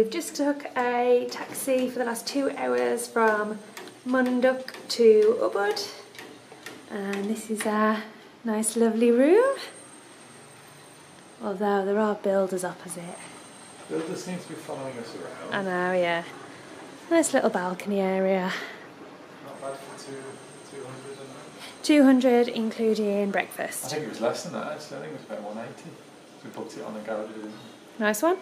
we've just took a taxi for the last 2 hours from Munduk to Ubud, and this is our nice lovely room, although there are builders opposite. Builders seem to be following us around. I know, yeah. Nice little balcony area. Not bad for 200 a night. 200 including breakfast. I think it was less than that actually. I think it was about 180. We booked it on a Gado Gado. Nice one.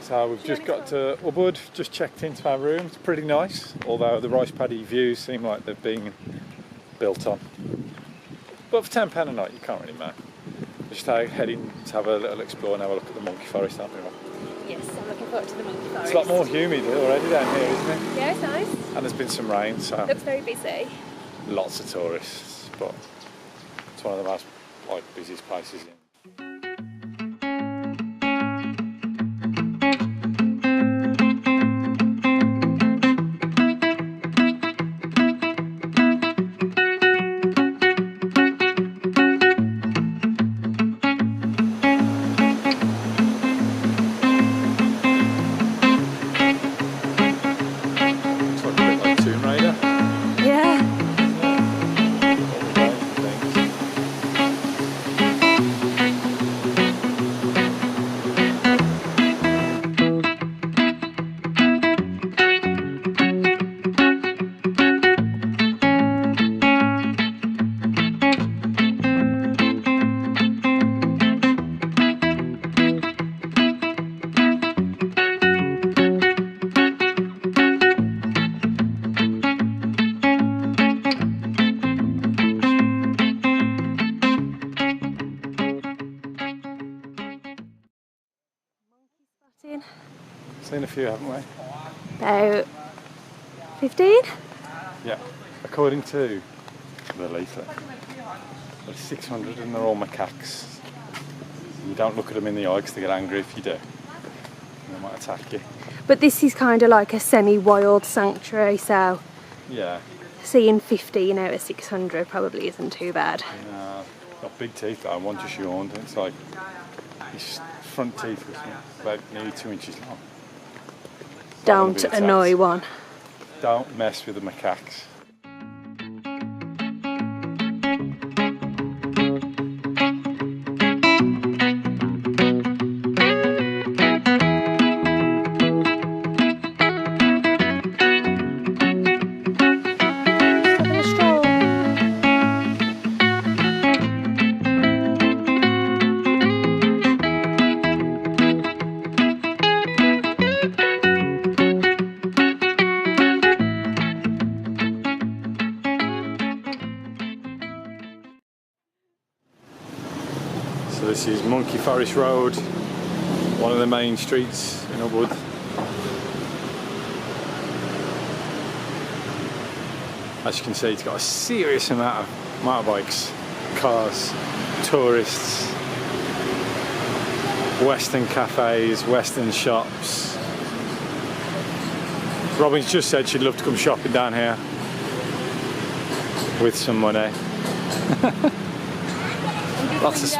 So we've just got to Ubud, just checked into our room. It's pretty nice, although the rice paddy views seem like they've been built on. But for £10 a night, you can't really mind. Just heading to have a little explore and have a look at the monkey forest, aren't we? Yes, I'm looking forward to the monkey forest. It's a lot more humid already down here, isn't it? Yeah, it's nice. And there's been some rain, so Looks very busy. lots of tourists, but it's one of the most busiest places in. Seen a few, haven't we? About 15? Yeah. According to the leaflet, there's 600 and they're all macaques. You don't look at them in the eye because they get angry if you do. And they might attack you. But this is kind of like a semi-wild sanctuary, so Yeah. seeing 15 out of 600 probably isn't too bad. Got big teeth though, one just yawned. It's like his front teeth was about nearly 2 inches long. Don't annoy one. Don't mess with the macaques. So this is Monkey Forest Road, one of the main streets in Ubud. As you can see, it's got a serious amount of motorbikes, cars, tourists, Western cafes, Western shops. Robyn's just said she'd love to come shopping down here with some money. Lots of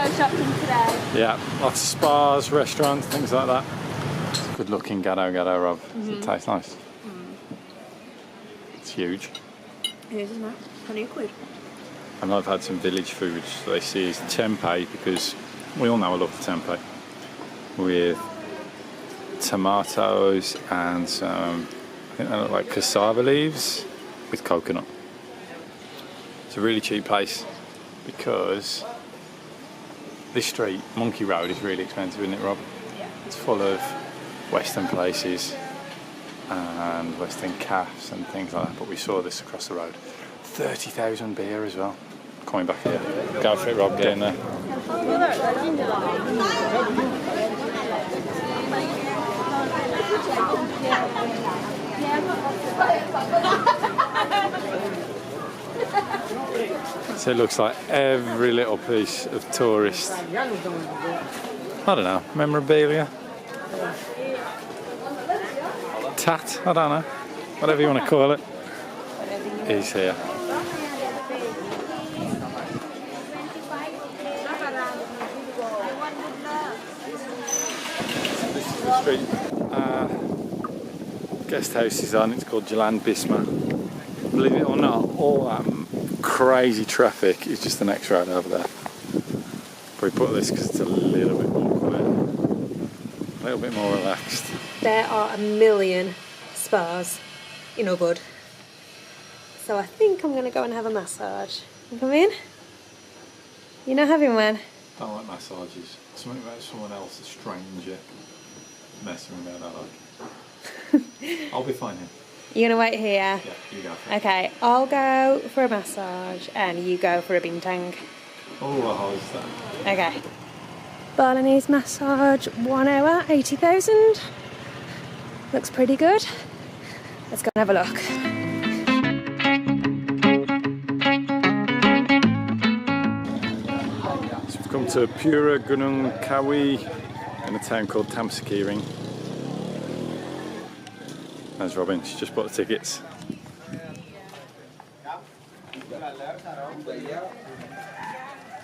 yeah, lots of spas, restaurants, things like that. Good looking Gado Gado, Rob. Does it taste nice? It's huge. It is, isn't it? 20 quid. And I've had some village foods that they see as tempeh, because we all know I love the tempeh, with tomatoes and some, I think they look like cassava leaves with coconut. It's a really cheap place because this street, Monkey Road, is really expensive, isn't it, Rob? Yeah. It's full of Western places and Western cafes and things like that, but we saw this across the road. 30,000 beer as well. Coming back here. Go for it, Rob, get in there. So it looks like every little piece of tourist, I don't know, memorabilia, tat, I don't know, whatever you want to call it, is here. This is the street guest house is on. It's called Jalan Bisma. Believe it or not, all that crazy traffic is just the next road over there. Probably put this because it's a little bit more quiet, a little bit more relaxed. There are a million spas in Ubud, so I think I'm going to go and have a massage. You come in? You're not having one? I don't like massages. Something about someone else, a stranger, messing with me, I don't like. I'll be fine here. You're going to wait here? Yeah, you go for it. Okay, I'll go for a massage and you go for a bintang. Oh, how is that? Okay. Balinese massage, 1 hour, 80,000. Looks pretty good. Let's go and have a look. So we've come to Pura Gunung Kawi in a town called Tamsakiring. There's Robyn, she just bought the tickets.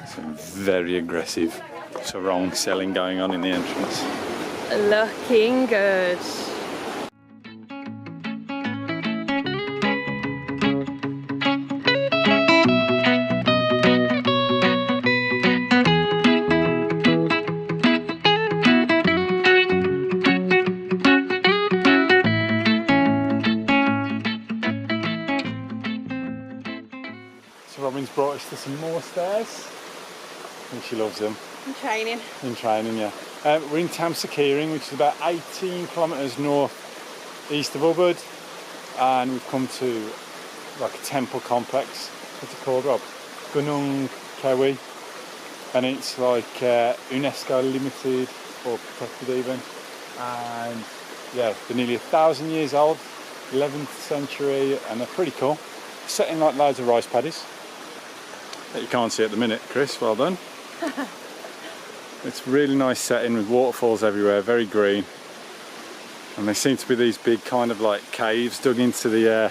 Some very aggressive sarong selling going on in the entrance. Looking good. Robyn's brought us to some more stairs. I think she loves them. In training. In training, yeah. We're in Tamsakiring, which is about 18 kilometres north east of Ubud, and we've come to like a temple complex. What's it called, Rob? Gunung Kawi, and it's like UNESCO limited or protected even, and yeah, they're nearly 1,000 years old, 11th century, and they're pretty cool. Set in like loads of rice paddies that you can't see at the minute. Chris, well done. It's really nice setting with waterfalls everywhere, very green, and they seem to be these big kind of like caves dug into the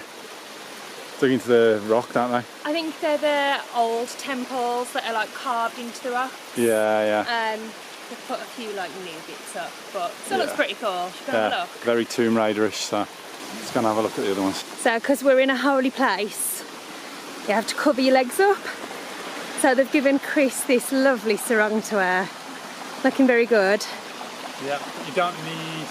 rock, don't they? I think they're the old temples that are like carved into the rock. Yeah. They've put a few like new bits up, but it still looks pretty cool. Should we have a look? Very Tomb Raider-ish, so let's go and have a look at the other ones. So, because we're in a holy place, you have to cover your legs up. So they've given Chris this lovely sarong to wear. Looking very good. Yeah, you don't need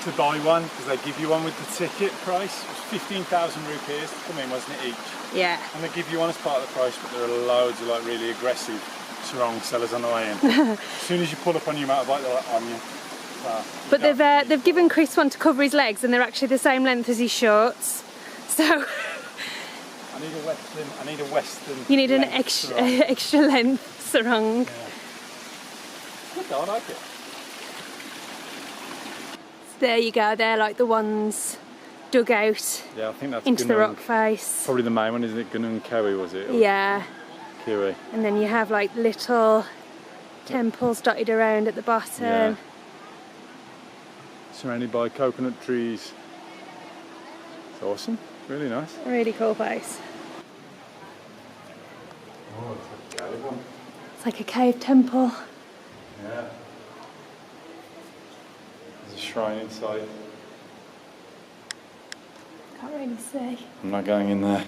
to buy one because they give you one with the ticket price. It was 15,000 rupees to come in, wasn't it, each? Yeah. And they give you one as part of the price, but there are loads of like really aggressive sarong sellers on the way in. As soon as you pull up on your motorbike, they're like on you. But they've given Chris one to cover his legs, and they're actually the same length as his shorts. So I need a western. You need an extra length sarong. Yeah. Good though, I like it. So there you go. They're like the ones dug out. Yeah, I think that's into the rock face. Probably the main one, isn't it? Gunung Kawi, was it? Yeah. Kawi. And then you have like little temples dotted around at the bottom. Yeah. Surrounded by coconut trees. It's awesome. Really nice. A really cool place. Oh, it's a cave one. It's like a cave temple. Yeah. There's a shrine inside. Can't really see. I'm not going in there.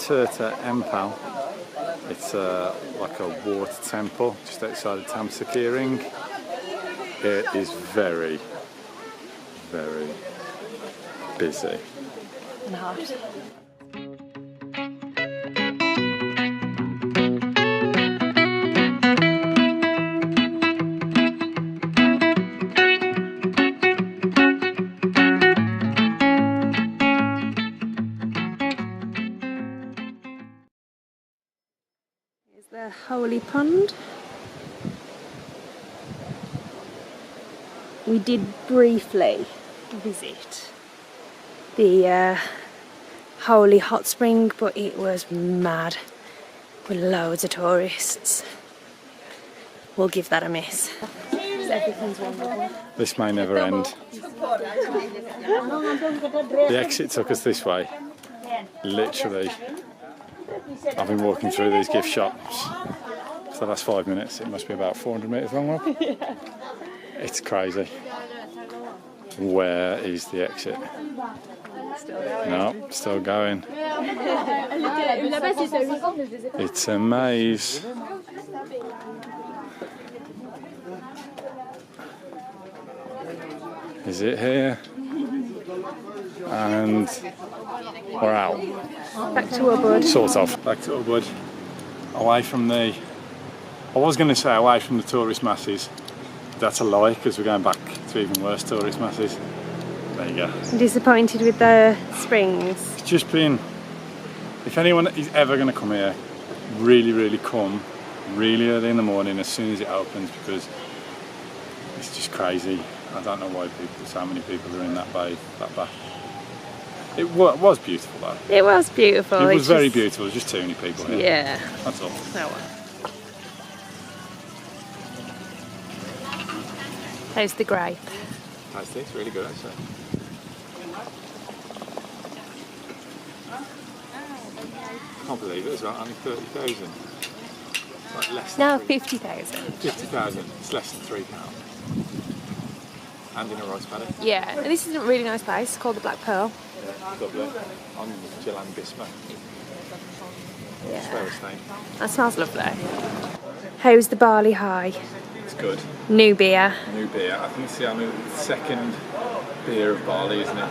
Tirta Empul. It's like a water temple just outside of Tamsakiring. It is very, very busy. And hot. The holy pond. We did briefly visit the holy hot spring, but it was mad with loads of tourists. We'll give that a miss. Everything's wonderful. This may never end. The exit took us this way. Literally, I've been walking through these gift shops for the last 5 minutes. It must be about 400 metres long, Rob. Yeah. It's crazy. Where is the exit? No, still going. It's a maze. Is it here? And we're out. Back to Ubud. Sort of. Back to Ubud. Away from the... I was going to say away from the tourist masses. That's a lie, because we're going back to even worse tourist masses. There you go. Disappointed with the springs. It's just been... If anyone is ever going to come here, really come really early in the morning as soon as it opens, because it's just crazy. I don't know why so many people are in that bay, that back. It was beautiful though. It was beautiful. It was very beautiful, there's just too many people here. Yeah. That's all. Oh well. How's the grape? Tasty, it's really good actually. I can't believe it as well, only 30,000. Like less than No, 50,000. 50,000, it's less than £3. And in a rice paddy. Yeah, and this is a really nice place. It's called the Black Pearl. Yeah, lovely. On Jalan Bisma. That's where we're staying. That smells lovely. How's the barley high? It's good. New beer. New beer. I think it's the second beer of barley, isn't it?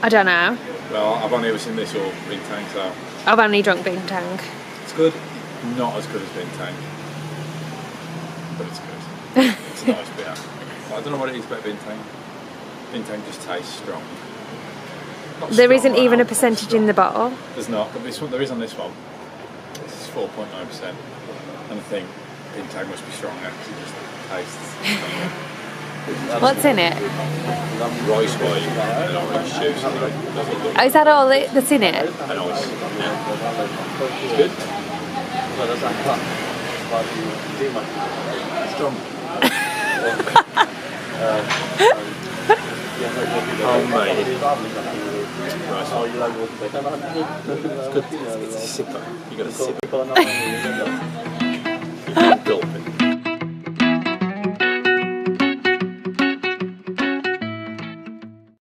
I don't know. Well, I've only ever seen this or Bintang, so I've only drunk Bintang. it's good. Not as good as Bintang, but it's good. It's a nice beer. I don't know what it is about Bintang. Bintang just tastes strong. Not There strong, isn't even a but percentage strong. in the bottle. There's not, but this one, there is on this one. This is 4.9%, and I think Bintang must be stronger because it just tastes. What's in it? Rice wine and orange juice. Oh, is that all that's in it? And ice. Yeah. It's good. Strong. Homemade. It's good. It's a sipper. You got a sip.